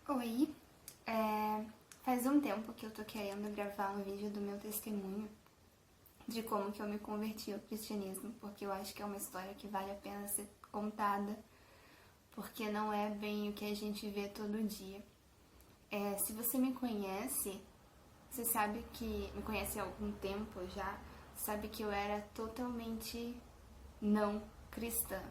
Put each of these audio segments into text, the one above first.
Oi, faz um tempo que eu tô querendo gravar um vídeo do meu testemunho de como que eu me converti ao cristianismo, porque eu acho que é uma história que vale a pena ser contada, porque não é bem o que a gente vê todo dia. Se você me conhece, você sabe que me conhece há algum tempo já, sabe que eu era totalmente não cristã.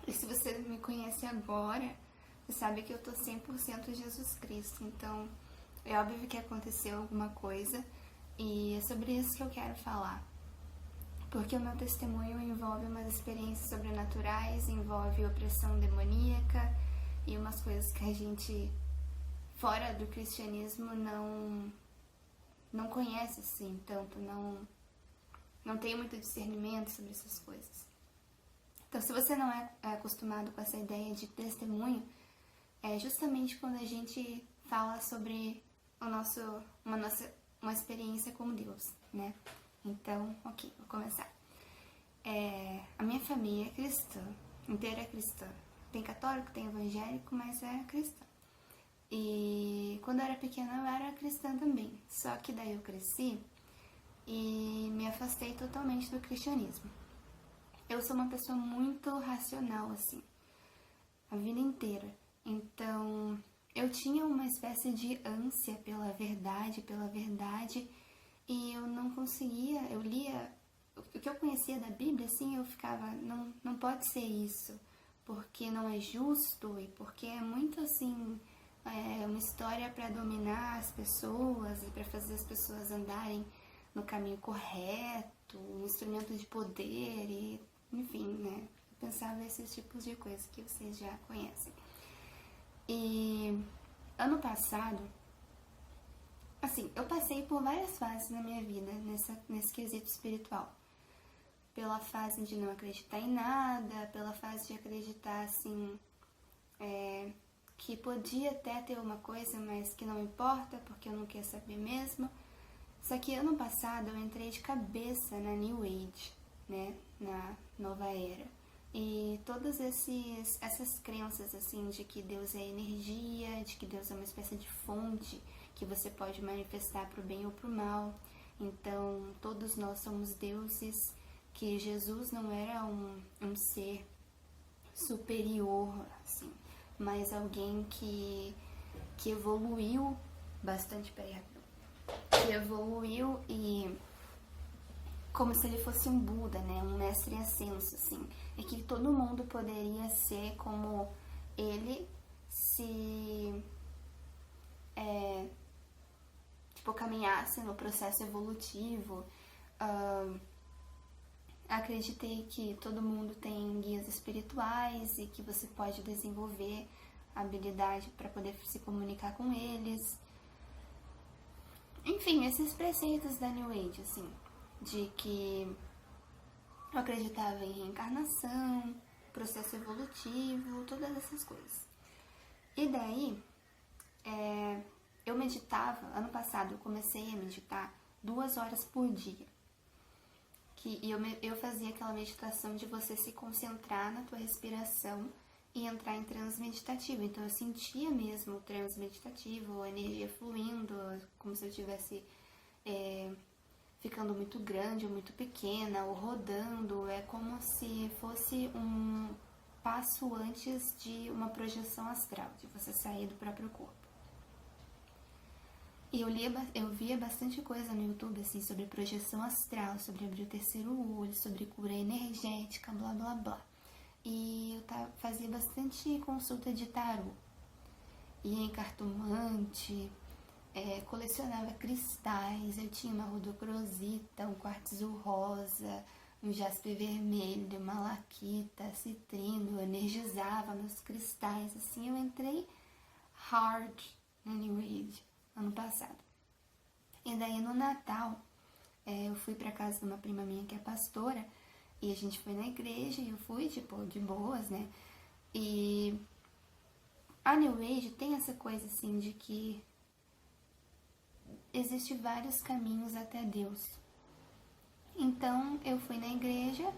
E se você me conhece agora, você sabe que eu tô 100% Jesus Cristo. Então, é óbvio que aconteceu alguma coisa e é sobre isso que eu quero falar. Porque o meu testemunho envolve umas experiências sobrenaturais, envolve opressão demoníaca e umas coisas que a gente, fora do cristianismo, não conhece assim tanto, não tem muito discernimento sobre essas coisas. Então, se você não é acostumado com essa ideia de testemunho, é justamente quando a gente fala sobre uma experiência com Deus, né? Então, ok, vou começar. A minha família é cristã, inteira é cristã. Tem católico, tem evangélico, mas é cristã. E quando eu era pequena eu era cristã também. Só que daí eu cresci e me afastei totalmente do cristianismo. Eu sou uma pessoa muito racional, assim, a vida inteira. Então, eu tinha uma espécie de ânsia pela verdade, e eu não conseguia, eu lia, o que eu conhecia da Bíblia, assim, eu ficava, não pode ser isso, porque não é justo e porque é muito, assim, uma história para dominar as pessoas e para fazer as pessoas andarem no caminho correto, um instrumento de poder e, enfim, né? Eu pensava esses tipos de coisas que vocês já conhecem. E ano passado, assim, eu passei por várias fases na minha vida nesse quesito espiritual. Pela fase de não acreditar em nada, pela fase de acreditar, assim, que podia até ter uma coisa, mas que não importa, porque eu não quero saber mesmo. Só que ano passado eu entrei de cabeça na New Age, né, na nova era. E todas essas crenças, assim, de que Deus é energia, de que Deus é uma espécie de fonte que você pode manifestar para o bem ou para o mal. Então, todos nós somos deuses, que Jesus não era um ser superior, assim, mas alguém que evoluiu bastante, que evoluiu e como se ele fosse um Buda, né? Um mestre em ascenso, assim. E que todo mundo poderia ser como ele se caminhasse no processo evolutivo. Acreditei que todo mundo tem guias espirituais e que você pode desenvolver habilidade para poder se comunicar com eles. Enfim, esses preceitos da New Age, assim, de que eu acreditava em reencarnação, processo evolutivo, todas essas coisas. E daí, eu meditava, ano passado eu comecei a meditar 2 horas por dia. E eu fazia aquela meditação de você se concentrar na tua respiração e entrar em transe meditativo. Então eu sentia mesmo o transe meditativo, a energia fluindo, como se eu estivesse ficando muito grande ou muito pequena, ou rodando. É como se fosse um passo antes de uma projeção astral, de você sair do próprio corpo. E eu via bastante coisa no YouTube, assim, sobre projeção astral, sobre abrir o terceiro olho, sobre cura energética, blá blá blá. E eu fazia bastante consulta de tarô. Ia em cartomante, colecionava cristais, eu tinha uma rodocrosita, um quartzo rosa, um jaspe vermelho, malaquita, citrino, eu energizava meus cristais, assim, eu entrei hard na New Age ano passado. E daí no Natal, eu fui pra casa de uma prima minha que é pastora, e a gente foi na igreja, e eu fui, tipo, de boas, né? E a New Age tem essa coisa, assim, de que existem vários caminhos até Deus. Então, eu fui na igreja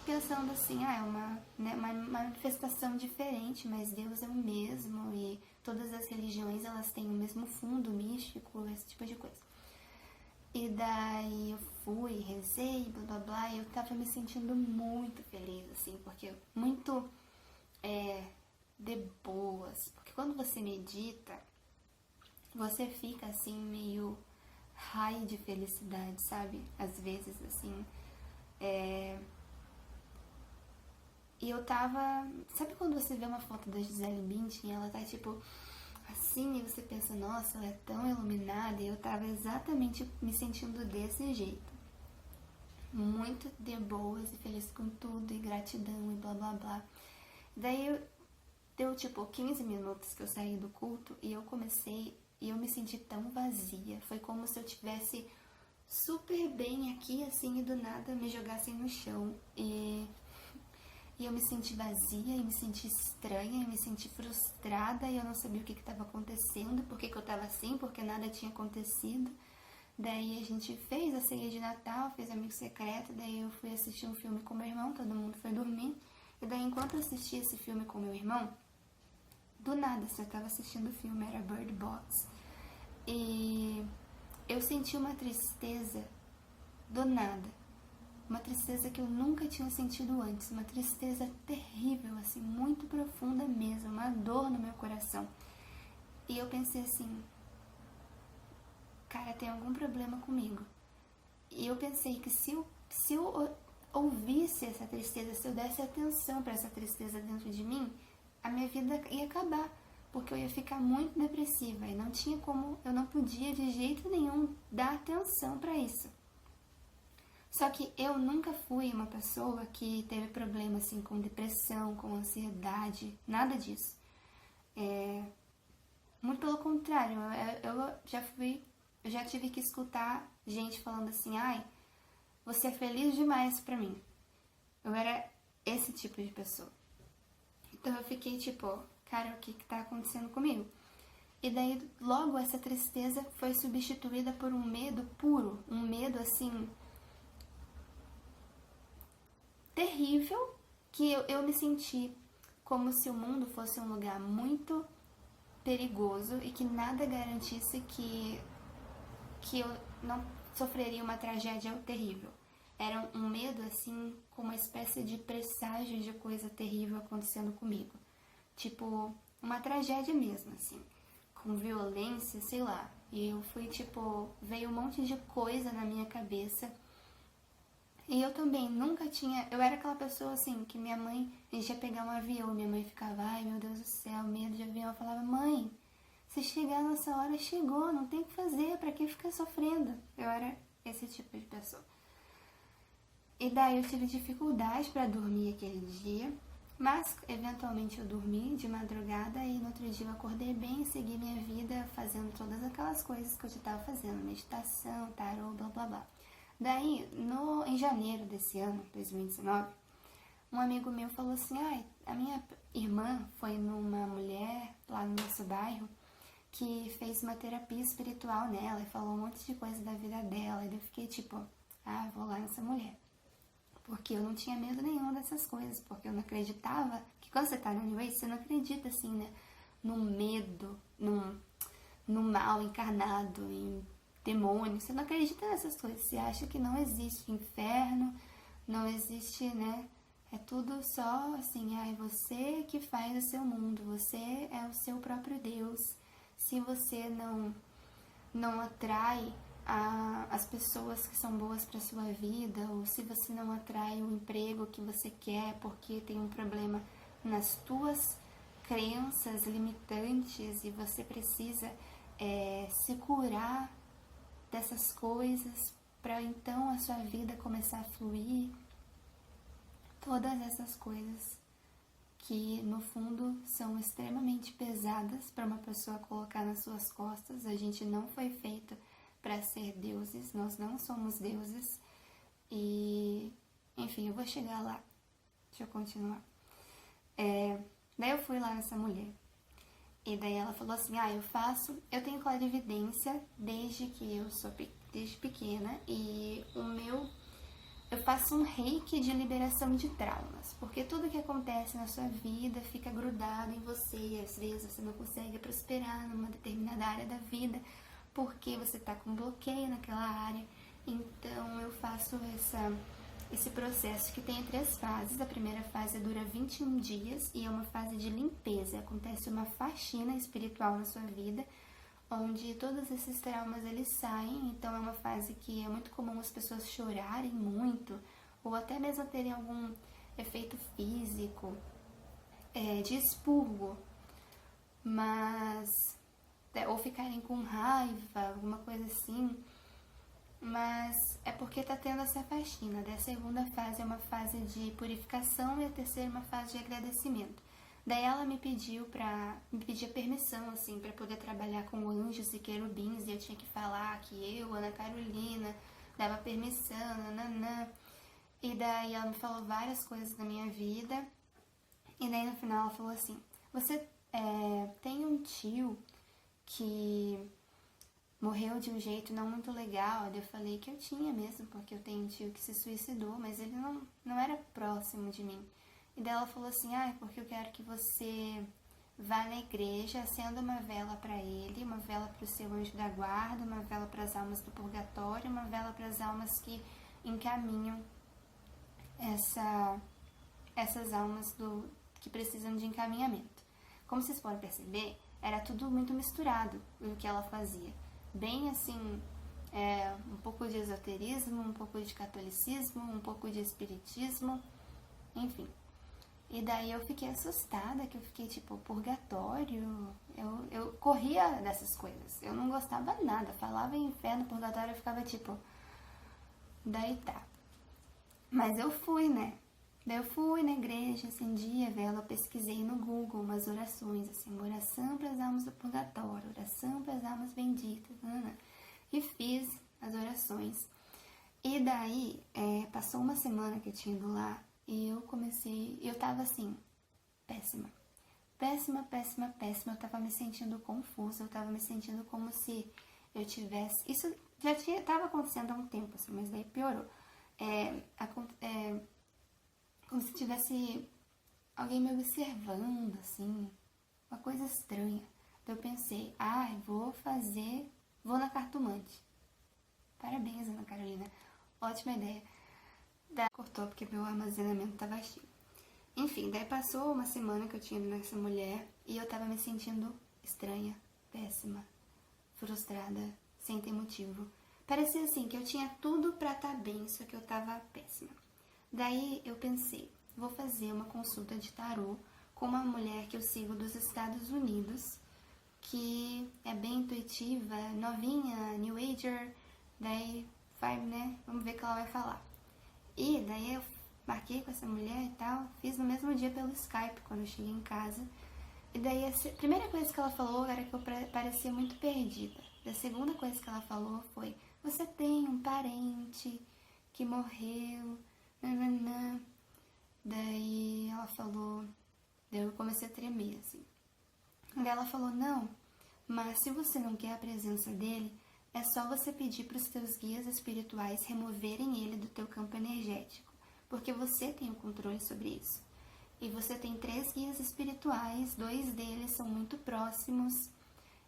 pensando assim, é uma manifestação diferente, mas Deus é o mesmo e todas as religiões elas têm o mesmo fundo místico, esse tipo de coisa. E daí eu fui, rezei, blá blá blá, e eu tava me sentindo muito feliz, assim, porque muito de boas. Porque quando você medita, você fica assim meio high de felicidade, sabe? Às vezes, assim. E eu tava... Sabe quando você vê uma foto da Gisele Bündchen e ela tá tipo assim, e você pensa, nossa, ela é tão iluminada, e eu tava exatamente me sentindo desse jeito. Muito de boas e feliz com tudo, e gratidão, e blá blá blá. Daí deu tipo 15 minutos que eu saí do culto e eu comecei, e eu me senti tão vazia. Foi como se eu tivesse super bem aqui, assim, e do nada me jogassem no chão. E eu me senti vazia, e me senti estranha, e me senti frustrada, e eu não sabia o que estava acontecendo, por que eu estava assim, porque nada tinha acontecido. Daí a gente fez a ceia de Natal, fez Amigo Secreto, daí eu fui assistir um filme com meu irmão, todo mundo foi dormir. E daí enquanto eu assistia esse filme com meu irmão, do nada, assim, eu estava assistindo o filme, era Bird Box. E eu senti uma tristeza do nada. Uma tristeza que eu nunca tinha sentido antes, uma tristeza terrível, assim, muito profunda mesmo, uma dor no meu coração. E eu pensei assim, cara, tem algum problema comigo. E eu pensei que se eu ouvisse essa tristeza, se eu desse atenção para essa tristeza dentro de mim, a minha vida ia acabar, porque eu ia ficar muito depressiva e não tinha como, eu não podia de jeito nenhum dar atenção para isso. Só que eu nunca fui uma pessoa que teve problema assim com depressão, com ansiedade, nada disso. Muito pelo contrário, eu já tive que escutar gente falando assim, ai, você é feliz demais pra mim. Eu era esse tipo de pessoa. Então eu fiquei tipo, cara, o que tá acontecendo comigo? E daí logo essa tristeza foi substituída por um medo puro, um medo assim terrível, que eu me senti como se o mundo fosse um lugar muito perigoso e que nada garantisse que eu não sofreria uma tragédia terrível. Era um medo, assim, com uma espécie de presságio de coisa terrível acontecendo comigo. Tipo, uma tragédia mesmo, assim, com violência, sei lá. E eu fui, tipo, veio um monte de coisa na minha cabeça. E eu também nunca tinha... Eu era aquela pessoa, assim, que minha mãe... A gente ia pegar um avião, minha mãe ficava, ai, meu Deus do céu, medo de avião. Eu falava, mãe, se chegar nessa hora, chegou, não tem o que fazer, pra que ficar sofrendo? Eu era esse tipo de pessoa. E daí eu tive dificuldade pra dormir aquele dia, mas eventualmente eu dormi de madrugada e no outro dia eu acordei bem e segui minha vida fazendo todas aquelas coisas que eu já estava fazendo, meditação, tarô, blá blá blá. Daí, em janeiro desse ano, 2019, um amigo meu falou assim, ai, a minha irmã foi numa mulher lá no nosso bairro que fez uma terapia espiritual nela e falou um monte de coisa da vida dela. E eu fiquei tipo, ah, vou lá nessa mulher. Porque eu não tinha medo nenhum dessas coisas, porque eu não acreditava que quando você tá no New Age, você não acredita assim, né, no medo, no mal encarnado, em demônio, você não acredita nessas coisas, você acha que não existe inferno, não existe, né, é tudo só assim, é você que faz o seu mundo, você é o seu próprio Deus. Se você não atrai as pessoas que são boas para sua vida, ou se você não atrai o emprego que você quer porque tem um problema nas tuas crenças limitantes e você precisa se curar dessas coisas para então a sua vida começar a fluir, todas essas coisas que no fundo são extremamente pesadas para uma pessoa colocar nas suas costas. A gente não foi feito para ser deuses, nós não somos deuses. E, enfim, eu vou chegar lá. Deixa eu continuar. Daí eu fui lá nessa mulher. E daí ela falou assim, eu tenho clarividência desde que eu sou desde pequena. E o meu eu faço um reiki de liberação de traumas, porque tudo que acontece na sua vida fica grudado em você e às vezes você não consegue prosperar numa determinada área da vida porque você está com bloqueio naquela área. Então eu faço esse processo que tem 3 fases. A primeira fase dura 21 dias e é uma fase de limpeza. Acontece uma faxina espiritual na sua vida, onde todos esses traumas eles saem. Então é uma fase que é muito comum as pessoas chorarem muito, ou até mesmo terem algum efeito físico, de expurgo, mas ou ficarem com raiva, alguma coisa assim. Mas é porque tá tendo essa faxina. A segunda fase é uma fase de purificação e a terceira é uma fase de agradecimento. Daí ela me pedia permissão, assim, para poder trabalhar com anjos e querubins, e eu tinha que falar que eu, Ana Carolina, dava permissão, nananã. E daí ela me falou várias coisas da minha vida, e daí no final ela falou assim, você tem um tio que morreu de um jeito não muito legal. Eu falei que eu tinha mesmo, porque eu tenho um tio que se suicidou, mas ele não era próximo de mim. E daí ela falou assim, porque eu quero que você vá na igreja, acenda uma vela para ele, uma vela para o seu anjo da guarda, uma vela para as almas do purgatório, uma vela para as almas que encaminham essas almas que precisam de encaminhamento. Como vocês podem perceber, era tudo muito misturado o que ela fazia. Bem assim, um pouco de esoterismo, um pouco de catolicismo, um pouco de espiritismo, enfim. E daí eu fiquei assustada, que eu fiquei tipo, purgatório, eu corria dessas coisas, eu não gostava nada, falava em inferno, purgatório, eu ficava tipo, daí tá. Mas eu fui, né? Daí eu fui na igreja, acendi a vela, eu pesquisei no Google umas orações, assim, oração para as almas do purgatório, oração para as almas benditas, e fiz as orações. E daí, passou uma semana que eu tinha ido lá, e eu tava assim, péssima, eu tava me sentindo confusa, eu tava me sentindo como se eu tivesse, isso já tava acontecendo há um tempo, assim, mas daí piorou, como se tivesse alguém me observando, assim, uma coisa estranha. Então eu pensei, vou na cartomante. Parabéns, Ana Carolina, ótima ideia. Daí cortou porque meu armazenamento tava cheio. Enfim, daí passou uma semana que eu tinha ido nessa mulher e eu tava me sentindo estranha, péssima, frustrada, sem ter motivo. Parecia assim que eu tinha tudo pra estar bem, só que eu tava péssima. Daí eu pensei, vou fazer uma consulta de tarô com uma mulher que eu sigo dos Estados Unidos, que é bem intuitiva, novinha, new ager, daí vamos ver o que ela vai falar. E daí eu marquei com essa mulher e tal, fiz no mesmo dia pelo Skype, quando eu cheguei em casa. E daí a primeira coisa que ela falou era que eu parecia muito perdida. A segunda coisa que ela falou foi, você tem um parente que morreu, nananã. Daí ela falou, daí eu comecei a tremer, assim. Daí ela falou, não, mas se você não quer a presença dele, é só você pedir para os teus guias espirituais removerem ele do teu campo energético, porque você tem o controle sobre isso. E você tem 3 guias espirituais, 2 deles são muito próximos.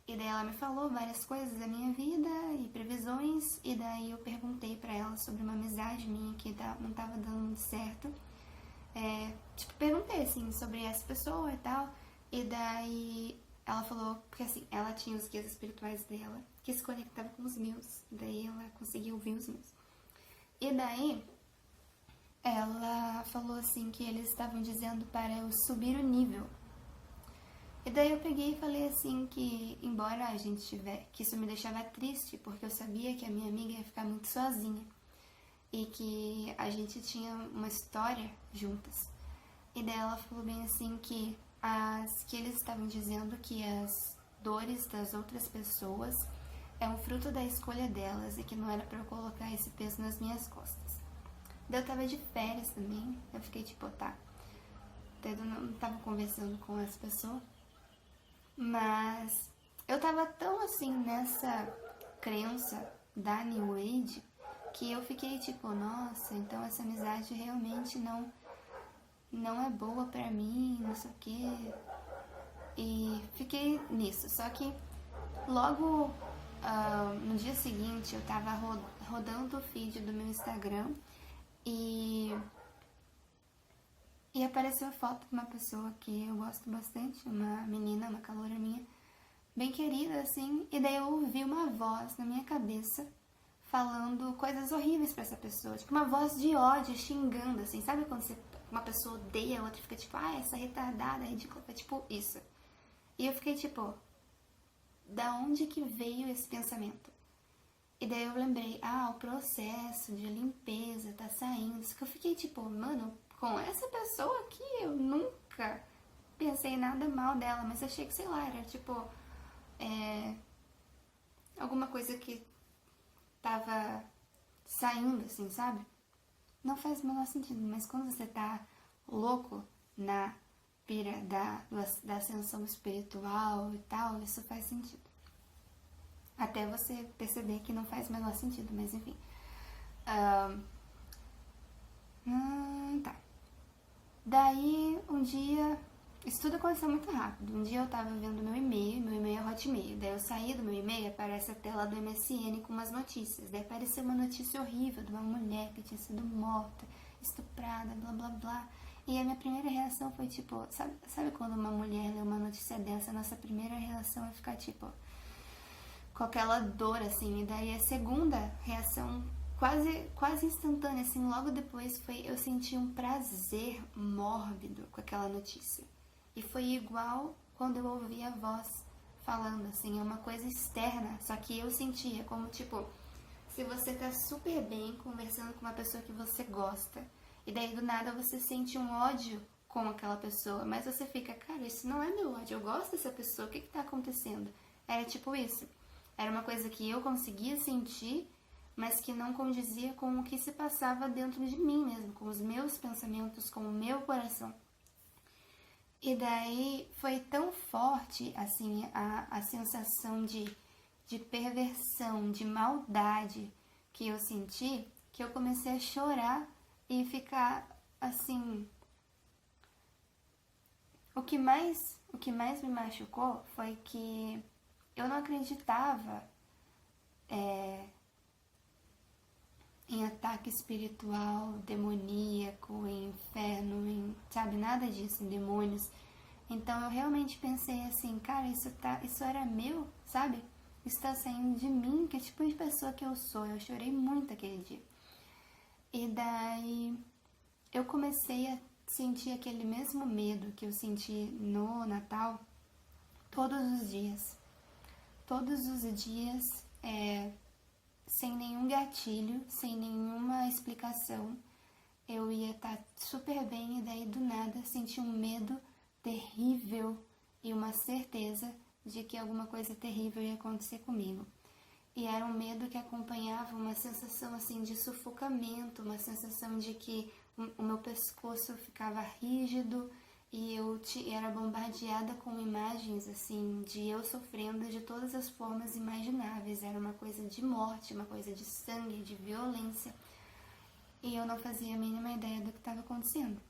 E daí ela me falou várias coisas da minha vida e previsões, e daí eu perguntei pra ela sobre uma amizade minha que não tava dando muito certo. Perguntei assim sobre essa pessoa e tal, e daí ela falou, porque assim, ela tinha os guias espirituais dela, que se conectavam com os meus, daí ela conseguia ouvir os meus. E daí ela falou assim que eles estavam dizendo para eu subir o nível. E daí eu peguei e falei assim que, embora a gente que isso me deixava triste, porque eu sabia que a minha amiga ia ficar muito sozinha e que a gente tinha uma história juntas. E daí ela falou bem assim que eles estavam dizendo que as dores das outras pessoas é um fruto da escolha delas e que não era pra eu colocar esse peso nas minhas costas. Daí eu tava de férias também, eu fiquei tipo, tá, eu não tava conversando com essa pessoa. Mas eu tava tão assim nessa crença da New Age que eu fiquei tipo, nossa, então essa amizade realmente não é boa pra mim, não sei o que. E fiquei nisso, só que logo no dia seguinte eu tava rodando o feed do meu Instagram e apareceu a foto de uma pessoa que eu gosto bastante, uma menina, uma caloura minha, bem querida, assim, e daí eu ouvi uma voz na minha cabeça falando coisas horríveis pra essa pessoa, tipo uma voz de ódio, xingando, assim, sabe quando uma pessoa odeia a outra e fica tipo, essa retardada, ridícula, é tipo isso. E eu fiquei tipo, da onde que veio esse pensamento? E daí eu lembrei, o processo de limpeza tá saindo, só que eu fiquei tipo, mano, com essa pessoa aqui eu nunca pensei nada mal dela, mas achei que, sei lá, era tipo, alguma coisa que tava saindo, assim, sabe? Não faz o menor sentido, mas quando você tá louco na pira da ascensão espiritual e tal, isso faz sentido. Até você perceber que não faz o menor sentido, mas enfim. Tá. Daí, um dia, isso tudo aconteceu muito rápido. Um dia eu tava vendo meu e-mail é Hotmail. Daí eu saí do meu e-mail, aparece a tela do MSN com umas notícias. Daí apareceu uma notícia horrível de uma mulher que tinha sido morta, estuprada, blá blá blá. E a minha primeira reação foi tipo, sabe quando uma mulher lê uma notícia dessa, a nossa primeira reação é ficar tipo, com aquela dor assim. E daí a segunda reação quase instantânea, assim, logo depois eu senti um prazer mórbido com aquela notícia. E foi igual quando eu ouvi a voz falando, assim, é uma coisa externa, só que eu sentia como, tipo, se você tá super bem conversando com uma pessoa que você gosta, e daí do nada você sente um ódio com aquela pessoa, mas você fica, cara, isso não é meu ódio, eu gosto dessa pessoa, o que tá acontecendo? Era tipo isso. Era uma coisa que eu conseguia sentir, mas que não condizia com o que se passava dentro de mim mesmo, com os meus pensamentos, com o meu coração. E daí foi tão forte, assim, a sensação de perversão, de maldade que eu senti, que eu comecei a chorar e ficar, assim... O que mais me machucou foi que eu não acreditava em ataque espiritual, demoníaco, em inferno, sabe, nada disso, em demônios. Então eu realmente pensei assim, cara, isso era meu, sabe? Isso tá saindo de mim, que tipo de pessoa que eu sou. Eu chorei muito aquele dia. E daí eu comecei a sentir aquele mesmo medo que eu senti no Natal todos os dias. Todos os dias, sem nenhum gatilho, sem nenhuma explicação, eu ia estar super bem e daí do nada senti um medo terrível e uma certeza de que alguma coisa terrível ia acontecer comigo. E era um medo que acompanhava uma sensação assim de sufocamento, uma sensação de que o meu pescoço ficava rígido e eu era bombardeada com imagens assim de eu sofrendo de todas as formas imagináveis. Era uma coisa de morte, uma coisa de sangue, de violência. E eu não fazia a mínima ideia do que estava acontecendo.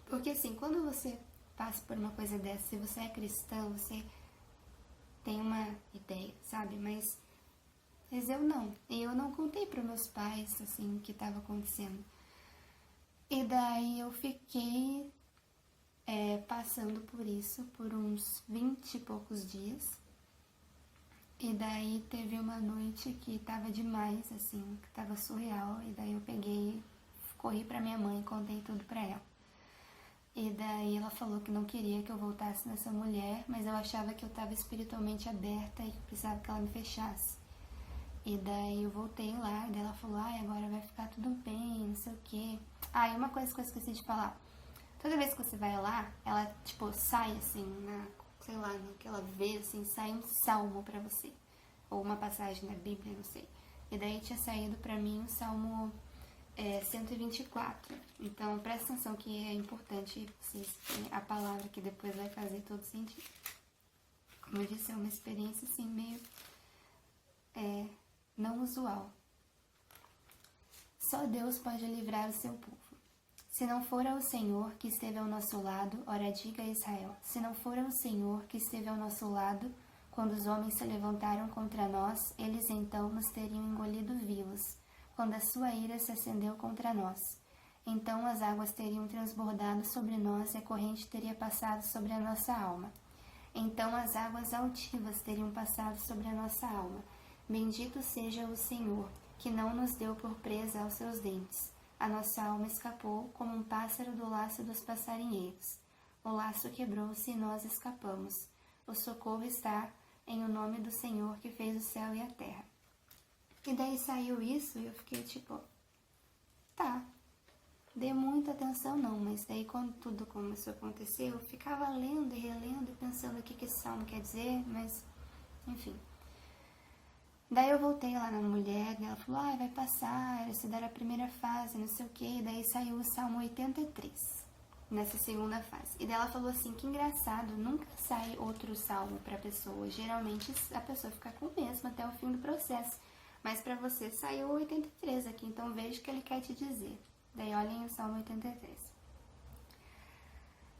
Porque assim, quando você passa por uma coisa dessa, se você é cristão, você tem uma ideia, sabe? Mas eu não. E eu não contei para meus pais, assim, o que estava acontecendo. E daí eu fiquei passando por isso por uns 20 e poucos dias. E daí teve uma noite que tava demais, assim, que tava surreal. E daí eu peguei, corri pra minha mãe e contei tudo pra ela. E daí ela falou que não queria que eu voltasse nessa mulher, mas eu achava que eu tava espiritualmente aberta e que precisava que ela me fechasse. E daí eu voltei lá, e daí ela falou, agora vai ficar tudo bem, não sei o quê. E uma coisa que eu esqueci de falar. Toda vez que você vai lá, ela, tipo, sai, assim, sei lá, naquela vez, assim, sai um salmo pra você. Ou uma passagem da Bíblia, não sei. E daí tinha saído pra mim o Salmo 124. Então, presta atenção que é importante vocês terem a palavra que depois vai fazer todo sentido. Como eu disse, é uma experiência, assim, meio não usual. Só Deus pode livrar o seu povo. Se não fora o Senhor que esteve ao nosso lado, ora diga a Israel, se não fora o Senhor que esteve ao nosso lado, quando os homens se levantaram contra nós, eles então nos teriam engolido vivos, quando a sua ira se acendeu contra nós. Então as águas teriam transbordado sobre nós e a corrente teria passado sobre a nossa alma. Então as águas altivas teriam passado sobre a nossa alma. Bendito seja o Senhor, que não nos deu por presa aos seus dentes. A nossa alma escapou como um pássaro do laço dos passarinheiros. O laço quebrou-se e nós escapamos. O socorro está em o nome do Senhor que fez o céu e a terra. E daí saiu isso e eu fiquei tipo, tá. Dei muita atenção não, mas daí quando tudo começou a acontecer, eu ficava lendo e relendo e pensando o que esse salmo quer dizer, mas enfim. Daí eu voltei lá na mulher, e ela falou, vai passar, essa era a primeira fase, não sei o que, daí saiu o Salmo 83, nessa segunda fase. E daí ela falou assim, que engraçado, nunca sai outro salmo pra pessoa, geralmente a pessoa fica com o mesmo até o fim do processo, mas pra você saiu o 83 aqui, então veja o que ele quer te dizer. Daí olhem o Salmo 83.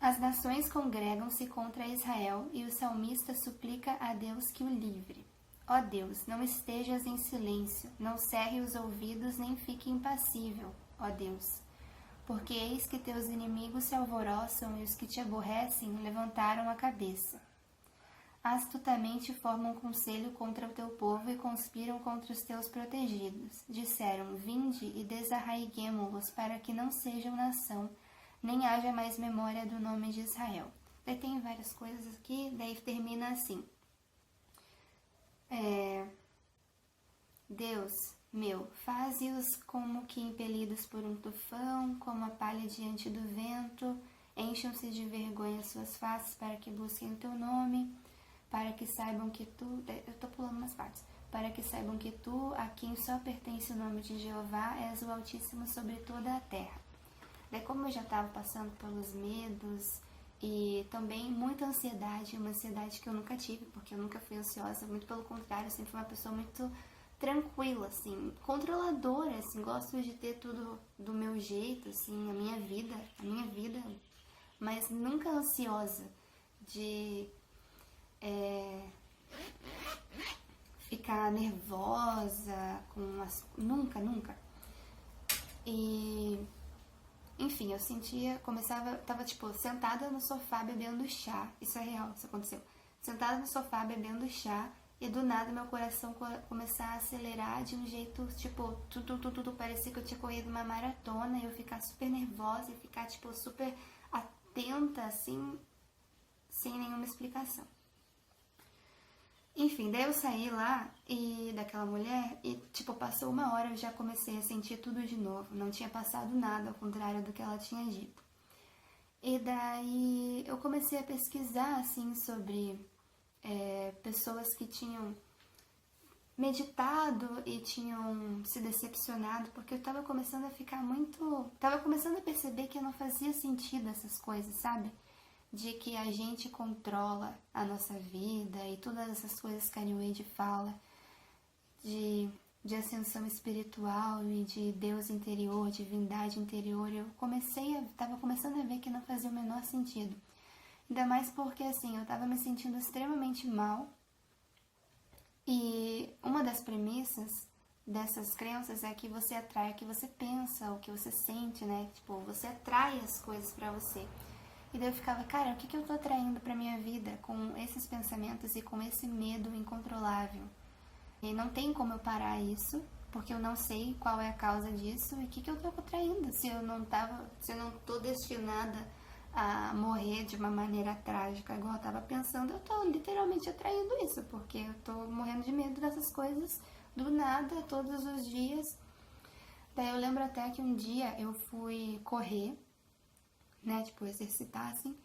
As nações congregam-se contra Israel e o salmista suplica a Deus que o livre. Ó Deus, não estejas em silêncio, não cerre os ouvidos nem fique impassível, ó Deus. Porque eis que teus inimigos se alvoroçam e os que te aborrecem levantaram a cabeça. Astutamente formam conselho contra o teu povo e conspiram contra os teus protegidos. Disseram, vinde e desarraiguemo-los para que não sejam nação, nem haja mais memória do nome de Israel. Daí tem várias coisas aqui, daí termina assim. Deus, meu, faze-os como que impelidos por um tufão, como a palha diante do vento, encham-se de vergonha suas faces para que busquem o teu nome, para que saibam que tu, eu tô pulando umas partes, para que saibam que tu, a quem só pertence o nome de Jeová, és o Altíssimo sobre toda a terra. Daí como eu já estava passando pelos medos e também muita ansiedade, uma ansiedade que eu nunca tive, porque eu nunca fui ansiosa, muito pelo contrário, eu sempre fui uma pessoa muito tranquila, assim, controladora, assim, gosto de ter tudo do meu jeito, assim, a minha vida, mas nunca ansiosa de ficar nervosa, nunca. E enfim, eu sentia, tava tipo sentada no sofá bebendo chá, isso é real, isso aconteceu. Sentada no sofá bebendo chá e do nada meu coração começar a acelerar de um jeito tipo, tudo, parecia que eu tinha corrido uma maratona e eu ficar super nervosa e ficar tipo super atenta assim, sem nenhuma explicação. Enfim, daí eu saí lá e daquela mulher e, tipo, passou uma hora, eu já comecei a sentir tudo de novo. Não tinha passado nada, ao contrário do que ela tinha dito. E daí eu comecei a pesquisar, assim, sobre pessoas que tinham meditado e tinham se decepcionado, porque eu tava começando a ficar muito... Tava começando a perceber que não fazia sentido essas coisas, sabe? De que a gente controla a nossa vida e todas essas coisas que a New Age fala, de ascensão espiritual e de Deus interior, divindade interior, tava começando a ver que não fazia o menor sentido. Ainda mais porque, assim, eu tava me sentindo extremamente mal e uma das premissas dessas crenças é que você atrai o que você pensa, o que você sente, né? Tipo, você atrai as coisas pra você. E daí eu ficava, cara, o que eu tô atraindo pra minha vida com esses pensamentos e com esse medo incontrolável? E não tem como eu parar isso, porque eu não sei qual é a causa disso e o que eu tô atraindo. Se eu não tô destinada a morrer de uma maneira trágica, igual eu tava pensando, eu tô literalmente atraindo isso, porque eu tô morrendo de medo dessas coisas do nada, todos os dias. Daí eu lembro até que um dia eu fui correr, né, tipo, exercitar, assim,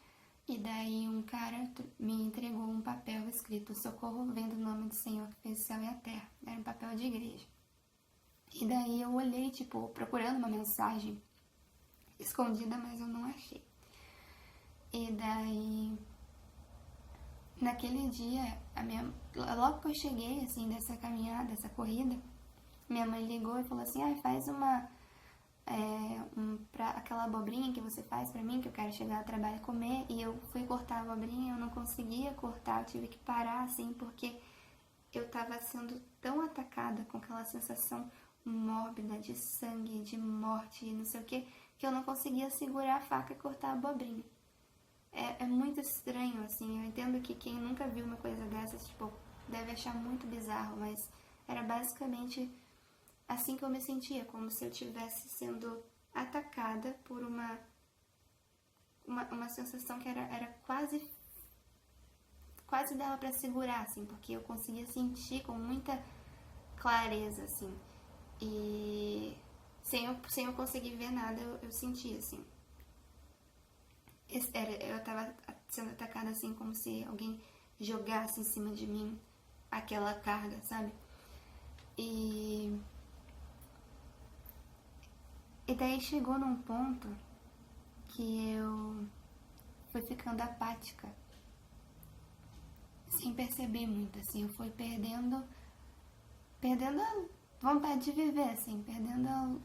e daí um cara me entregou um papel escrito socorro vem do nome do Senhor que fez o céu e a terra, era um papel de igreja. E daí eu olhei, tipo, procurando uma mensagem escondida, mas eu não achei. E daí, naquele dia, logo que eu cheguei, assim, dessa caminhada, dessa corrida, minha mãe ligou e falou assim, faz uma aquela abobrinha que você faz pra mim, que eu quero chegar ao trabalho e comer, e eu fui cortar a abobrinha, eu não conseguia cortar, eu tive que parar, assim, porque eu tava sendo tão atacada com aquela sensação mórbida de sangue, de morte e não sei o que eu não conseguia segurar a faca e cortar a abobrinha. É muito estranho, assim, eu entendo que quem nunca viu uma coisa dessas, tipo, deve achar muito bizarro, mas era basicamente assim que eu me sentia, como se eu estivesse sendo atacada por uma sensação que era quase dava pra segurar, assim, porque eu conseguia sentir com muita clareza, assim, e sem eu conseguir ver nada, eu sentia, assim. Eu tava sendo atacada, assim, como se alguém jogasse em cima de mim aquela carga, sabe? E daí chegou num ponto que eu fui ficando apática, sem perceber muito, assim, eu fui perdendo a vontade de viver, assim, perdendo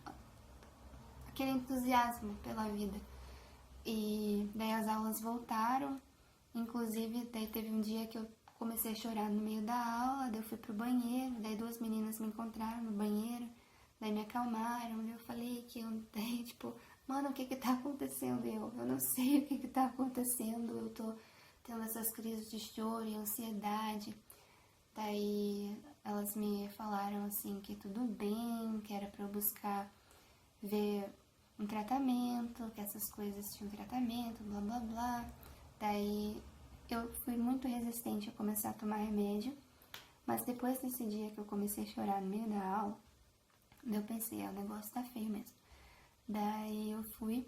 aquele entusiasmo pela vida. E daí as aulas voltaram, inclusive daí teve um dia que eu comecei a chorar no meio da aula, daí eu fui pro banheiro, daí duas meninas me encontraram no banheiro, daí me acalmaram, daí eu falei que eu, daí tipo, mano, o que tá acontecendo? Eu não sei o que tá acontecendo, eu tô tendo essas crises de choro e ansiedade. Daí elas me falaram assim que tudo bem, que era pra eu buscar ver um tratamento, que essas coisas tinham tratamento, blá blá blá. Daí eu fui muito resistente a começar a tomar remédio, mas depois desse dia que eu comecei a chorar no meio da aula, eu pensei, o negócio tá feio mesmo. Daí eu fui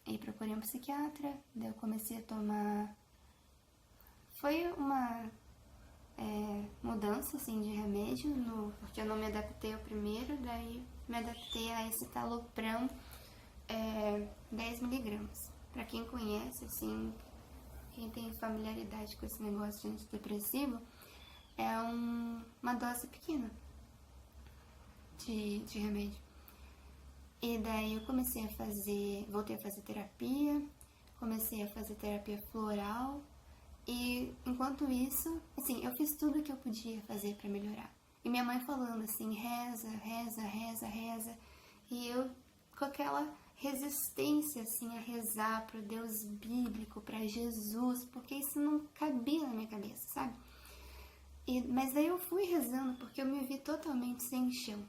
e procurei um psiquiatra, daí eu comecei a tomar. Foi uma mudança assim de remédio, porque eu não me adaptei ao primeiro, daí me adaptei a esse talopram 10 mg. Pra quem conhece, assim, quem tem familiaridade com esse negócio de antidepressivo, é uma dose pequena de remédio. E daí eu voltei a fazer terapia, comecei a fazer terapia floral. E enquanto isso, assim, eu fiz tudo que eu podia fazer pra melhorar. E minha mãe falando assim, reza, reza, reza, reza. E eu com aquela resistência, assim, a rezar pro Deus bíblico, pra Jesus, porque isso não cabia na minha cabeça, sabe? Mas daí eu fui rezando porque eu me vi totalmente sem chão.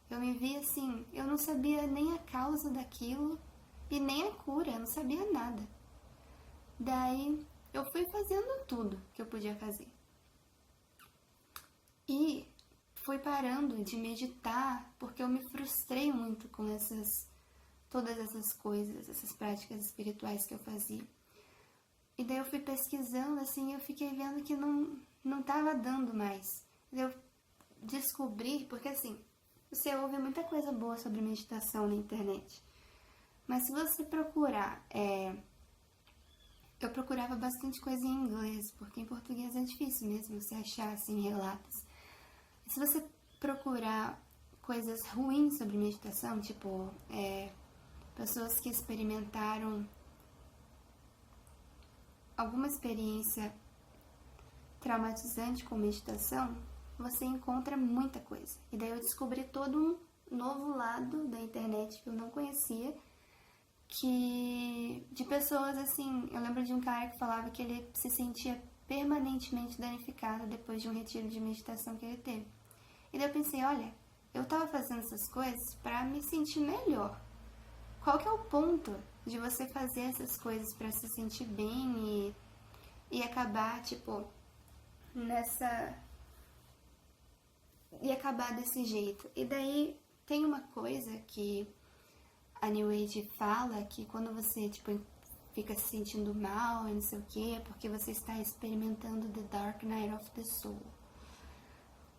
Eu me vi assim, eu não sabia nem a causa daquilo e nem a cura, eu não sabia nada. Daí eu fui fazendo tudo que eu podia fazer. E fui parando de meditar porque eu me frustrei muito com todas essas coisas, essas práticas espirituais que eu fazia. E daí eu fui pesquisando, assim, e eu fiquei vendo que não tava dando mais. Eu descobri, porque assim, você ouve muita coisa boa sobre meditação na internet. Mas se você procurar, eu procurava bastante coisa em inglês, porque em português é difícil mesmo você achar, assim, relatos. Se você procurar coisas ruins sobre meditação, tipo, pessoas que experimentaram alguma experiência traumatizante com meditação, você encontra muita coisa. E daí eu descobri todo um novo lado da internet que eu não conhecia, de pessoas assim, eu lembro de um cara que falava que ele se sentia permanentemente danificado depois de um retiro de meditação que ele teve. E daí eu pensei, olha, eu tava fazendo essas coisas pra me sentir melhor. Qual que é o ponto de você fazer essas coisas pra se sentir bem e acabar, tipo, e acabar desse jeito? E daí tem uma coisa que a New Age fala, que quando você, tipo, fica se sentindo mal e não sei o que, é porque você está experimentando The Dark Night of the Soul.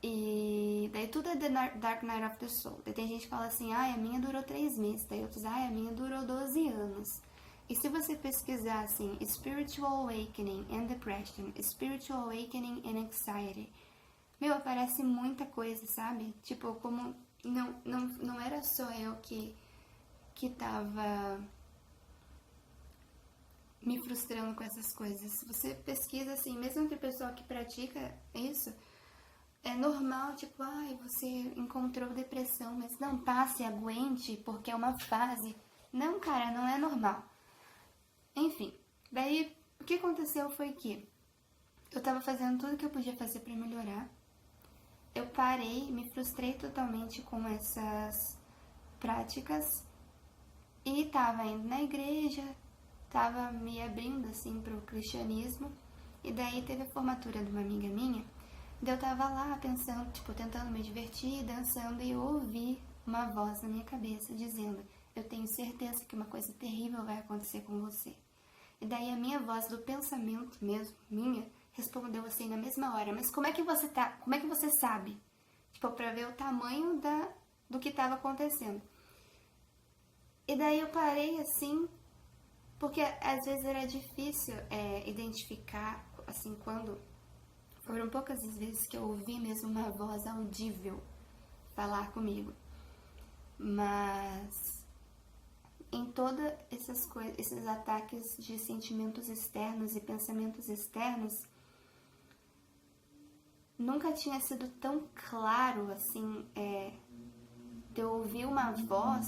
E daí tudo é The Dark Night of the Soul. Daí tem gente que fala assim, a minha durou 3 meses. Daí outros, a minha durou 12 anos. E se você pesquisar assim, Spiritual Awakening and Depression, Spiritual Awakening and Anxiety, aparece muita coisa, sabe? Tipo, como não era só eu que que tava me frustrando com essas coisas. Se você pesquisa assim, mesmo entre o pessoal que pratica isso, é normal, tipo, ai, você encontrou depressão, mas não passe, aguente, porque é uma fase. Não, cara, não é normal. Enfim, daí o que aconteceu foi que eu tava fazendo tudo que eu podia fazer pra melhorar. Eu parei, me frustrei totalmente com essas práticas e tava indo na igreja, tava me abrindo assim pro cristianismo. E daí teve a formatura de uma amiga minha. Daí eu tava lá pensando, tipo, tentando me divertir, dançando, e eu ouvi uma voz na minha cabeça dizendo: eu tenho certeza que uma coisa terrível vai acontecer com você. E daí a minha voz do pensamento mesmo, minha, respondeu assim na mesma hora: mas como é que você tá? Como é que você sabe? Tipo, pra ver o tamanho do que tava acontecendo. E daí eu parei assim, porque às vezes era difícil identificar, assim, quando... Foram poucas as vezes que eu ouvi mesmo uma voz audível falar comigo. Mas em todos esses ataques de sentimentos externos e pensamentos externos, nunca tinha sido tão claro assim, de eu ouvir uma voz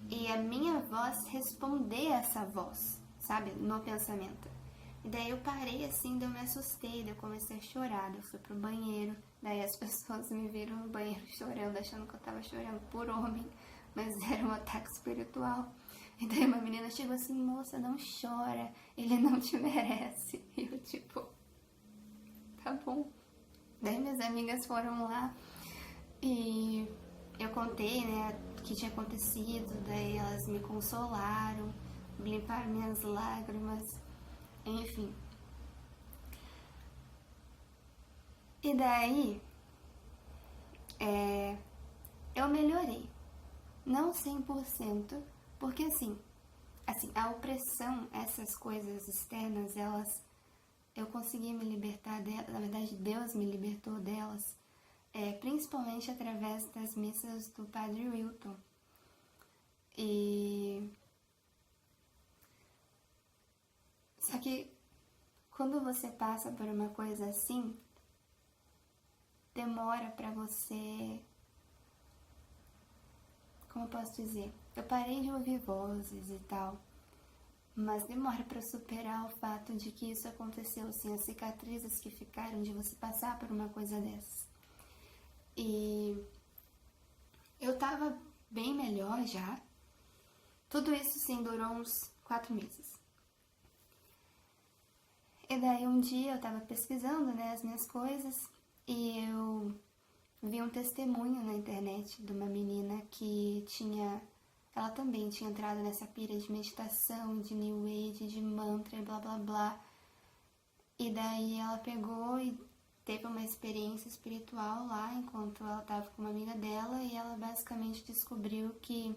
e a minha voz responder essa voz, sabe, no pensamento. E daí eu parei assim, daí eu me assustei, daí eu comecei a chorar, daí eu fui pro banheiro, daí as pessoas me viram no banheiro chorando, achando que eu tava chorando por homem, mas era um ataque espiritual. E daí uma menina chegou assim: moça, não chora, ele não te merece. E eu tipo, tá bom. Daí minhas amigas foram lá e eu contei, né, o que tinha acontecido, daí elas me consolaram, limparam minhas lágrimas, enfim. E daí, eu melhorei. Não 100%, porque assim, a opressão, essas coisas externas, eu consegui me libertar delas, na verdade Deus me libertou delas, principalmente através das missas do Padre Wilton. Só que quando você passa por uma coisa assim, demora pra você... Como eu posso dizer? Eu parei de ouvir vozes e tal, mas demora pra superar o fato de que isso aconteceu, assim, as cicatrizes que ficaram de você passar por uma coisa dessas. E eu tava bem melhor já. Tudo isso, sim, durou uns 4 meses. E daí um dia eu tava pesquisando, né, as minhas coisas, e eu vi um testemunho na internet de uma menina que ela também tinha entrado nessa pira de meditação, de New Age, de mantra e blá blá blá. E daí ela pegou e teve uma experiência espiritual lá enquanto ela estava com uma amiga dela, e ela basicamente descobriu que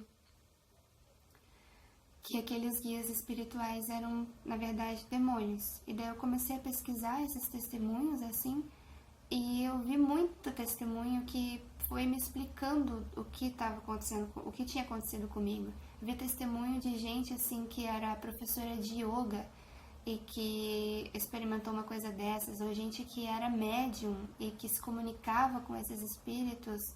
aqueles guias espirituais eram, na verdade, demônios. E daí eu comecei a pesquisar esses testemunhos, assim, e eu vi muito testemunho que foi me explicando o que estava acontecendo, o que tinha acontecido comigo. Eu vi testemunho de gente, assim, que era professora de yoga e que experimentou uma coisa dessas, ou gente que era médium e que se comunicava com esses espíritos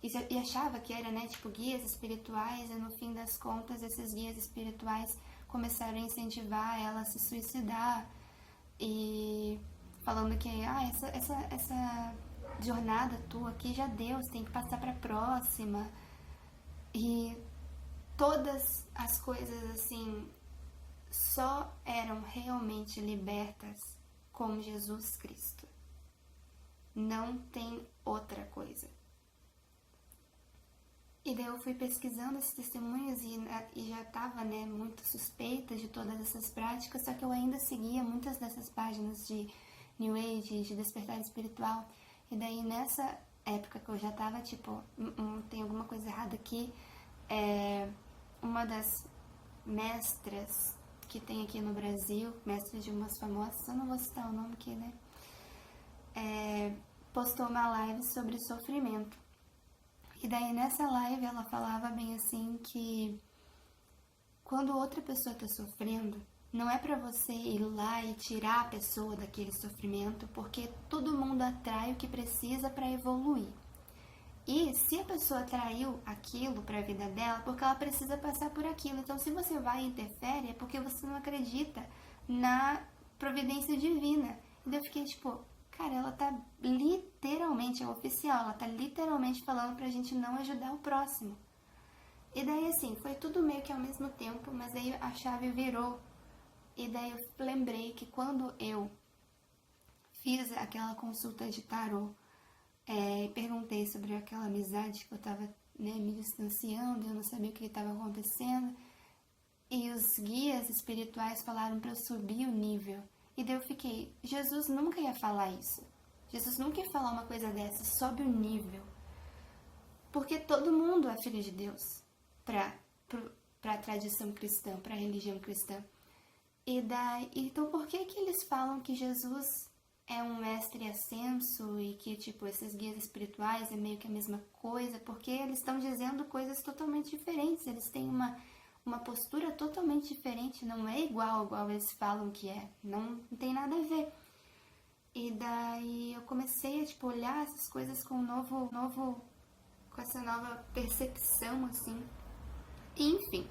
e achava que era, né, tipo, guias espirituais, e no fim das contas esses guias espirituais começaram a incentivar ela a se suicidar, e falando que, essa jornada tua aqui já deu, você tem que passar pra próxima. E todas as coisas, assim, só eram realmente libertas com Jesus Cristo. Não tem outra coisa. E daí eu fui pesquisando esses testemunhos e já estava, né, muito suspeita de todas essas práticas, só que eu ainda seguia muitas dessas páginas de New Age, de despertar espiritual. E daí nessa época que eu já estava, tipo, tem alguma coisa errada aqui, uma das mestras que tem aqui no Brasil, mestra de umas famosas, eu não vou citar o nome aqui, né, postou uma live sobre sofrimento. E daí nessa live ela falava bem assim que quando outra pessoa está sofrendo, não é para você ir lá e tirar a pessoa daquele sofrimento, porque todo mundo atrai o que precisa para evoluir. E se a pessoa atraiu aquilo para a vida dela, porque ela precisa passar por aquilo. Então, se você vai e interfere, é porque você não acredita na providência divina. E eu fiquei tipo, cara, ela tá literalmente, é oficial, ela tá literalmente falando pra gente não ajudar o próximo. E daí, assim, foi tudo meio que ao mesmo tempo, mas aí a chave virou. E daí eu lembrei que quando eu fiz aquela consulta de tarô, perguntei sobre aquela amizade que eu tava, né, me distanciando, eu não sabia o que estava acontecendo, e os guias espirituais falaram para eu subir o nível. E daí eu fiquei, Jesus nunca ia falar isso. Jesus nunca ia falar uma coisa dessa, sobe o nível. Porque todo mundo é filho de Deus para a tradição cristã, para a religião cristã. E daí, então por que eles falam que Jesus é um mestre ascenso e que, tipo, esses guias espirituais é meio que a mesma coisa? Porque eles estão dizendo coisas totalmente diferentes, eles têm uma postura totalmente diferente, não é igual eles falam que é, não tem nada a ver. E daí eu comecei a, tipo, olhar essas coisas com com essa nova percepção, assim. E, enfim,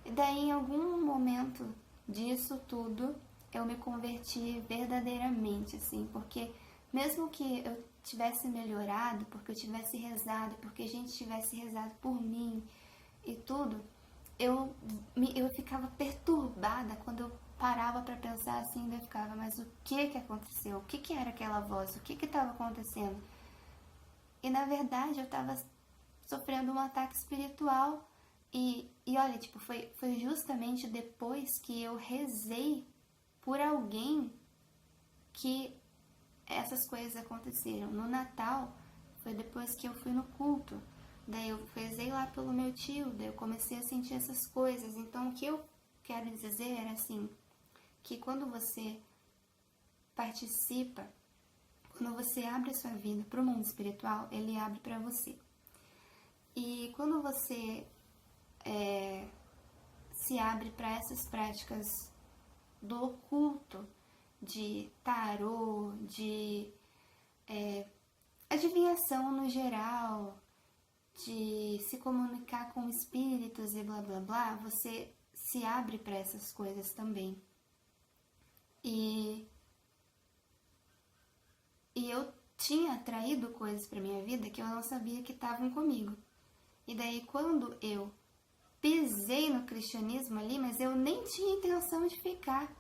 e daí em algum momento disso tudo, eu me converti verdadeiramente, assim, porque mesmo que eu tivesse melhorado, porque eu tivesse rezado, porque a gente tivesse rezado por mim e tudo, eu ficava perturbada quando eu parava para pensar assim, eu ficava, mas o que aconteceu? O que era aquela voz? O que estava acontecendo? E na verdade eu estava sofrendo um ataque espiritual. E olha, tipo, foi justamente depois que eu rezei por alguém que essas coisas aconteceram. No Natal, foi depois que eu fui no culto. Daí eu rezei lá pelo meu tio, daí eu comecei a sentir essas coisas. Então, o que eu quero dizer era assim, que quando você participa, quando você abre a sua vida para o mundo espiritual, ele abre para você. E quando você se abre para essas práticas do oculto, de tarô, de adivinhação no geral, de se comunicar com espíritos e blá blá blá, você se abre para essas coisas também. E eu tinha atraído coisas para minha vida que eu não sabia que estavam comigo. E daí quando eu pisei no cristianismo ali, mas eu nem tinha intenção de ficar.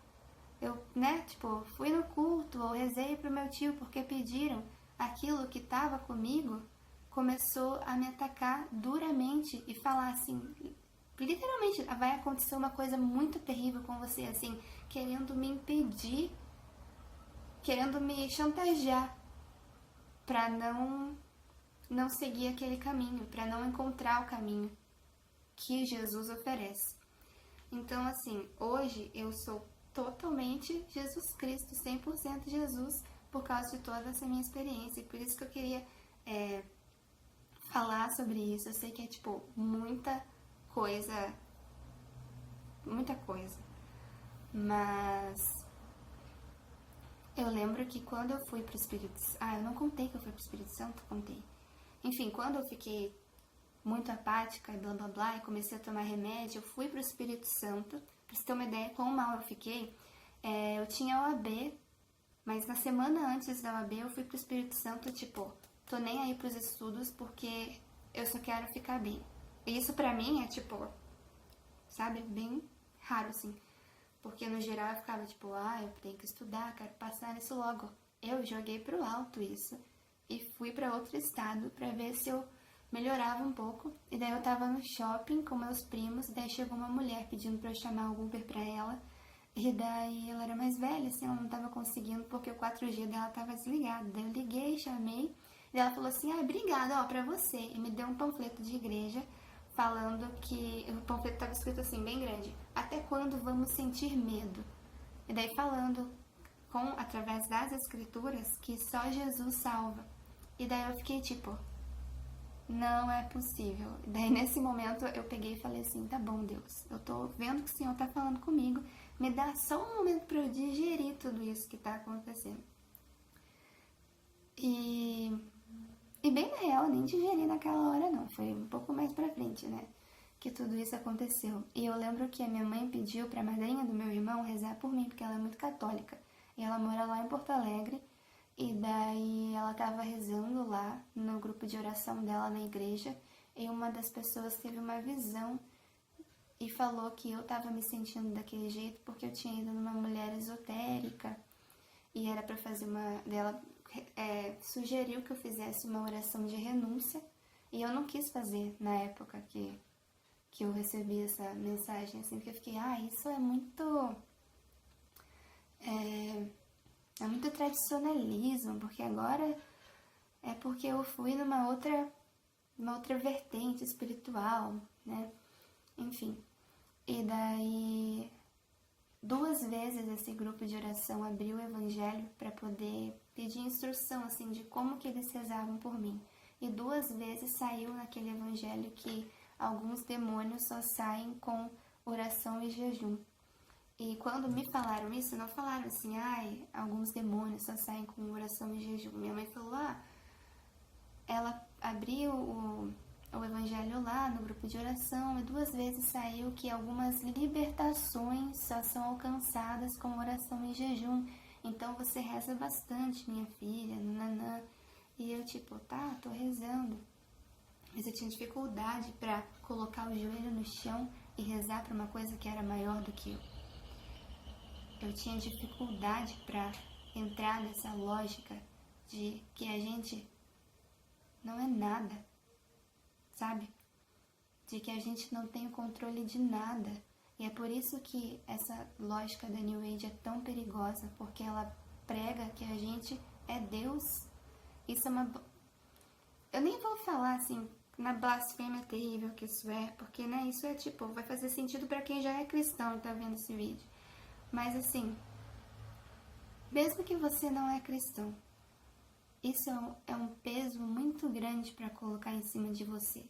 Eu, né, tipo, fui no culto ou rezei pro meu tio porque pediram. Aquilo que estava comigo começou a me atacar duramente e falar assim, literalmente, vai acontecer uma coisa muito terrível com você, assim, querendo me impedir, querendo me chantagear pra não seguir aquele caminho, pra não encontrar o caminho que Jesus oferece. Então, assim, hoje eu sou totalmente Jesus Cristo, 100% Jesus, por causa de toda essa minha experiência. E por isso que eu queria falar sobre isso. Eu sei que é, tipo, muita coisa. Mas eu lembro que quando eu fui pro Espírito Santo... eu não contei que eu fui pro Espírito Santo? Contei. Enfim, quando eu fiquei muito apática e blá blá blá, e comecei a tomar remédio, eu fui pro Espírito Santo. Pra você ter uma ideia quão mal eu fiquei, eu tinha OAB, mas na semana antes da OAB eu fui pro Espírito Santo, tipo, tô nem aí pros estudos porque eu só quero ficar bem. E isso pra mim é, tipo, sabe, bem raro, assim. Porque no geral eu ficava, tipo, eu tenho que estudar, quero passar nisso logo. Eu joguei pro alto isso e fui pra outro estado pra ver se eu melhorava um pouco. E daí eu tava no shopping com meus primos, daí chegou uma mulher pedindo pra eu chamar o Uber pra ela. E daí ela era mais velha, assim, ela não tava conseguindo porque o 4G dela tava desligado. Daí eu liguei, chamei, e ela falou assim, obrigada, pra você. E me deu um panfleto de igreja falando que... O panfleto tava escrito assim, bem grande, até quando vamos sentir medo? E daí falando, através das escrituras, que só Jesus salva. E daí eu fiquei tipo... não é possível. Daí nesse momento eu peguei e falei assim, tá bom, Deus, eu tô vendo que o Senhor tá falando comigo, me dá só um momento pra eu digerir tudo isso que tá acontecendo. E bem na real, nem digeri naquela hora não, foi um pouco mais pra frente, né, que tudo isso aconteceu. E eu lembro que a minha mãe pediu pra madrinha do meu irmão rezar por mim, porque ela é muito católica, e ela mora lá em Porto Alegre, e daí ela tava rezando lá no grupo de oração dela na igreja, e uma das pessoas teve uma visão e falou que eu tava me sentindo daquele jeito porque eu tinha ido numa mulher esotérica, e era pra fazer uma... Ela sugeriu que eu fizesse uma oração de renúncia, e eu não quis fazer na época que eu recebi essa mensagem, assim, porque eu fiquei, isso é muito tradicionalismo, porque agora é porque eu fui numa outra vertente espiritual, né? Enfim. E daí 2 vezes esse grupo de oração abriu o evangelho para poder pedir instrução, assim, de como que eles rezavam por mim. E 2 vezes saiu naquele evangelho que alguns demônios só saem com oração e jejum. E quando me falaram isso, não falaram assim, alguns demônios só saem com oração e jejum. Minha mãe falou, ela abriu o evangelho lá no grupo de oração e 2 vezes saiu que algumas libertações só são alcançadas com oração e jejum. Então você reza bastante, minha filha, nananã. E eu tipo, tô rezando. Mas eu tinha dificuldade para colocar o joelho no chão e rezar para uma coisa que era maior do que eu. Eu tinha dificuldade para entrar nessa lógica de que a gente não é nada, sabe? De que a gente não tem o controle de nada. E é por isso que essa lógica da New Age é tão perigosa, porque ela prega que a gente é Deus. Isso é uma... Eu nem vou falar assim na blasfêmia terrível que isso é, porque né, isso é tipo, vai fazer sentido para quem já é cristão e tá vendo esse vídeo. Mas assim, mesmo que você não é cristão, isso é um peso muito grande para colocar em cima de você.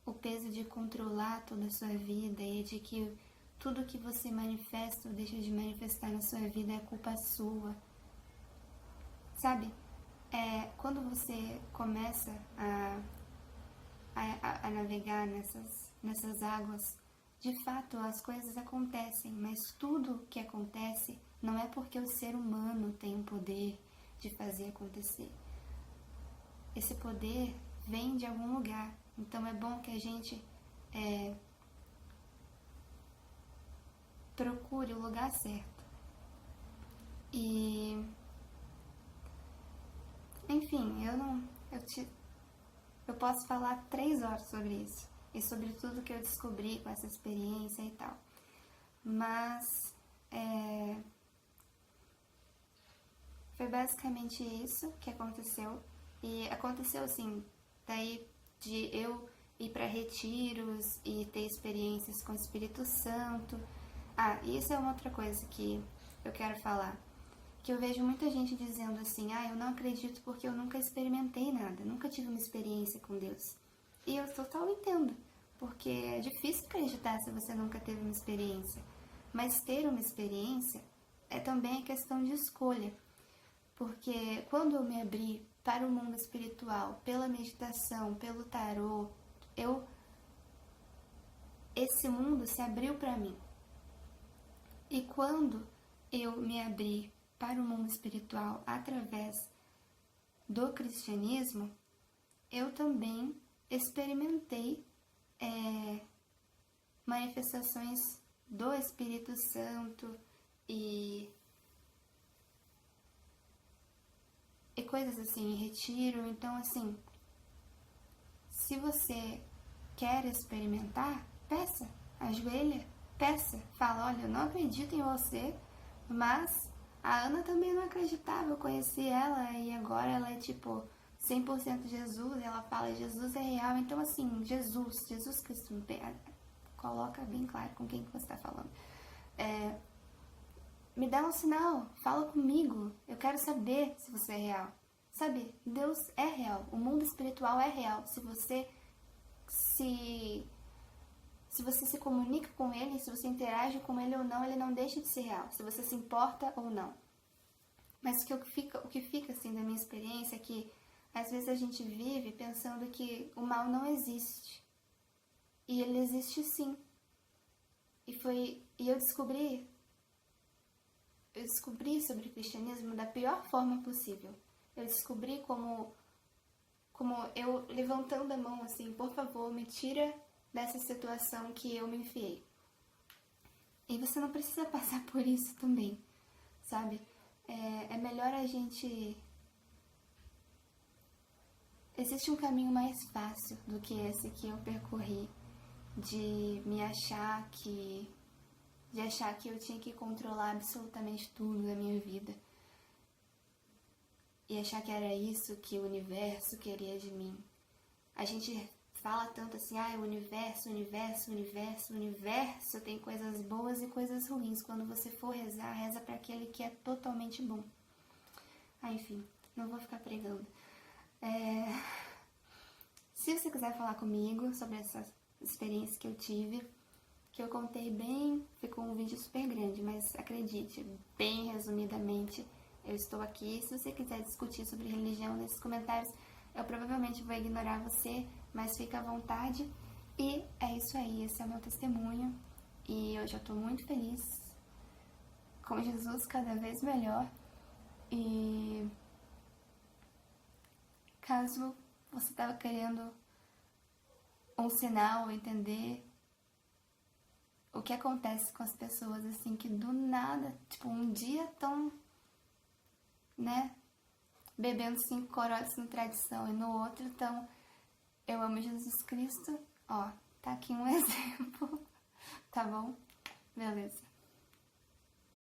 O peso de controlar toda a sua vida e de que tudo que você manifesta ou deixa de manifestar na sua vida é culpa sua. Sabe? Quando você começa a navegar nessas águas, de fato as coisas acontecem, mas tudo que acontece não é porque o ser humano tem o poder de fazer acontecer. Esse poder vem de algum lugar, então é bom que a gente procure o lugar certo. E enfim, eu posso falar 3 horas sobre isso e sobre tudo que eu descobri com essa experiência e tal. Mas foi basicamente isso que aconteceu. E aconteceu assim, daí de eu ir para retiros e ter experiências com o Espírito Santo. Isso é uma outra coisa que eu quero falar. Que eu vejo muita gente dizendo assim, eu não acredito porque eu nunca experimentei nada, nunca tive uma experiência com Deus. E eu total entendo, porque é difícil acreditar se você nunca teve uma experiência. Mas ter uma experiência é também questão de escolha. Porque quando eu me abri para o mundo espiritual, pela meditação, pelo tarô, esse mundo se abriu para mim. E quando eu me abri para o mundo espiritual através do cristianismo, eu também experimentei manifestações do Espírito Santo e coisas assim, retiro. Então, assim, se você quer experimentar, peça, ajoelha, peça, fala, olha, eu não acredito em você, mas a Ana também não acreditava, eu conheci ela e agora ela é tipo 100% Jesus, ela fala Jesus é real, então assim, Jesus Cristo, coloca bem claro com quem que você está falando. Me dá um sinal, fala comigo, eu quero saber se você é real. sabe, Deus é real, o mundo espiritual é real. Se você se comunica com ele, se você interage com ele ou não, ele não deixa de ser real, se você se importa ou não. Mas o que fica assim da minha experiência é que às vezes a gente vive pensando que o mal não existe. E ele existe sim. E eu descobri sobre o cristianismo da pior forma possível. Eu descobri como eu levantando a mão assim, por favor, me tira dessa situação que eu me enfiei. E você não precisa passar por isso também, sabe? É melhor a gente... Existe um caminho mais fácil do que esse que eu percorri, de achar que eu tinha que controlar absolutamente tudo da minha vida. E achar que era isso que o universo queria de mim. A gente fala tanto assim, o universo tem coisas boas e coisas ruins. Quando você for rezar, reza para aquele que é totalmente bom. Enfim, não vou ficar pregando. Se você quiser falar comigo sobre essa experiência que eu tive, que eu contei bem, ficou um vídeo super grande, mas acredite, bem resumidamente, eu estou aqui. Se você quiser discutir sobre religião nesses comentários, eu provavelmente vou ignorar você, mas fica à vontade. E é isso aí, esse é o meu testemunho. E hoje eu estou muito feliz, com Jesus cada vez melhor. E caso você estava querendo um sinal, entender o que acontece com as pessoas, assim, que do nada, tipo, um dia estão, né, bebendo 5 corotes no tradição e no outro estão, eu amo Jesus Cristo, ó, tá aqui um exemplo, tá bom? Beleza.